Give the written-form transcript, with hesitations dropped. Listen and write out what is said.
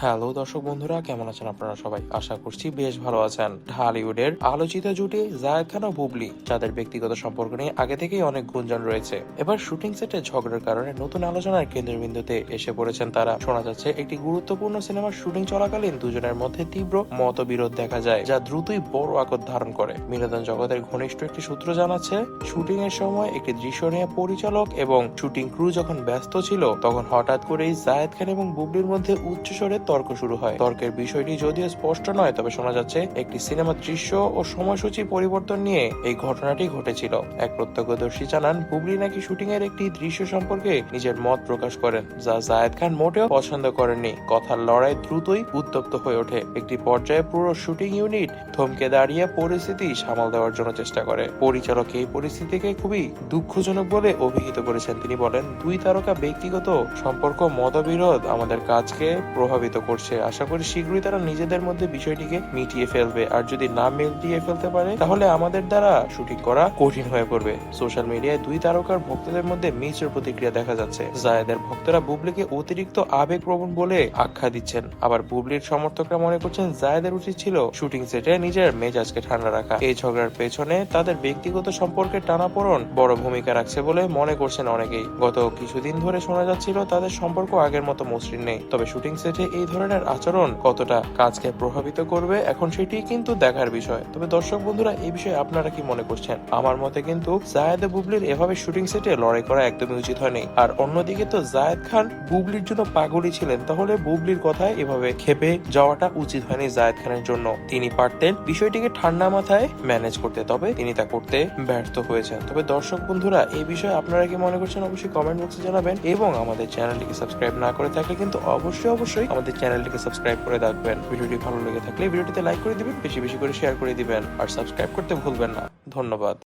Hello দর্শক বন্ধুরা, কেমন আছেন আপনারা সবাই? আশা করছি বেশ ভালো আছেন। ঢালিউডের আলোচিত জুটি জায়েদ খান ও বুবলি, যাদের ব্যক্তিগত সম্পর্ক নিয়ে আগে থেকেই অনেক গুঞ্জন রয়েছে, এবার শুটিং সেটে ঝগড়ার কারণে নতুন আলোচনার কেন্দ্রবিন্দুতে এসে পড়েছেন তারা। শোনা যাচ্ছে একটি গুরুত্বপূর্ণ সিনেমার শুটিং চলাকালীন দুজনের মধ্যে তীব্র মতবিরোধ দেখা যায়, যা দ্রুতই বড় আকার ধারণ করে। বিনোদন জগতের ঘনিষ্ঠ একটি সূত্র জানাচ্ছে, শুটিং এর সময় একটি দৃশ্য নিয়ে পরিচালক এবং শুটিং ক্রু যখন ব্যস্ত ছিল, তখন হঠাৎ করেই জায়েদ খান এবং বুবলির মধ্যে উচ্চস্বরে তর্ক শুরু হয়। তর্কের বিষয়টি যদিও স্পষ্ট নয়, তবে শোনা যাচ্ছে একটি সিনেমার দৃশ্য ও সময়সূচি পরিবর্তন নিয়ে এই ঘটনাটি ঘটেছিল। এক প্রত্যক্ষদর্শী জানান, বুবলি নাকি শুটিং এর একটি দৃশ্য সম্পর্কে নিজের মত প্রকাশ করেন, যা জায়েদ খান মোটেও পছন্দ করেননি। কথার লড়াই দ্রুতই উত্তপ্ত হয়ে ওঠে। একটি পর্যায়ে পুরো শুটিং ইউনিট থমকে দাঁড়িয়ে পরিস্থিতি সামাল দেওয়ার জন্য চেষ্টা করে। পরিচালক এই পরিস্থিতিকে খুবই দুঃখজনক বলে অভিহিত করেছেন। তিনি বলেন, দুই তারকা ব্যক্তিগত সম্পর্ক মতবিরোধ আমাদের কাজকে প্রভাবিত করছে। আশা করি শীঘ্রই তারা নিজেদের মধ্যে বিষয়টিকে মিটিয়ে ফেলবে, আর যদি না মিটিয়ে ফেলতে পারে তাহলে আমাদের দ্বারা শুটিং করা কঠিন হয়ে পড়বে। সোশ্যাল মিডিয়ায় দুই তারকার ভক্তদের মধ্যে মিশ্র প্রতিক্রিয়া দেখা যাচ্ছে। জায়েদের ভক্তরা বুবলিকে অতিরিক্ত আবেগপ্রবণ বলে আখ্যা দিচ্ছেন, আবার বুবলির সমর্থকরা মনে করছেন জায়েদের উচিত ছিল শুটিং সেটে নিজের মেজাজকে ঠান্ডা রাখা। এই ঝগড়ার পেছনে তাদের ব্যক্তিগত সম্পর্কের টানাপোড়েন বড় ভূমিকা রাখছে বলে মনে করছেন অনেকেই। গত কিছুদিন ধরে শোনা যাচ্ছিল তাদের সম্পর্ক আগের মতো মসৃণ নেই, তবে শুটিং সেটে এই ধরনের আচরণ কতটা কাজকে প্রভাবিত করবে এখন সেটি কিন্তু দেখার বিষয়। তবে দর্শক বন্ধুরা, এই বিষয়ে আপনারা কি মনে করছেন? আমার মতে কিন্তু জায়েদ বুবলির এভাবে শুটিং সেটে লড়াই করা একদমই উচিত হয়নি। আর অন্যদিকে তো জায়েদ খান বুবলির জন্য পাগলই ছিলেন, তাহলে বুবলির কথায় এভাবে খেপে যাওয়াটা উচিত হয়নি জায়েদ খানের জন্য। তিনি পারতেন বিষয়টিকে ঠান্ডা মাথায় ম্যানেজ করতে, তবে তিনি তা করতে ব্যর্থ হয়েছেন। তবে দর্শক বন্ধুরা, এই বিষয়ে আপনারা কি মনে করছেন অবশ্যই কমেন্ট বক্সে জানাবেন, এবং আমাদের চ্যানেলটিকে সাবস্ক্রাইব না করে থাকলে কিন্তু অবশ্যই আমাদের চ্যানেলটিকে সাবস্ক্রাইব করে রাখবেন। ভিডিওটি ভালো লেগে থাকলে ভিডিওটিতে লাইক করে দিবেন, বেশি বেশি করে শেয়ার করে দিবেন, আর সাবস্ক্রাইব করতে ভুলবেন না। ধন্যবাদ।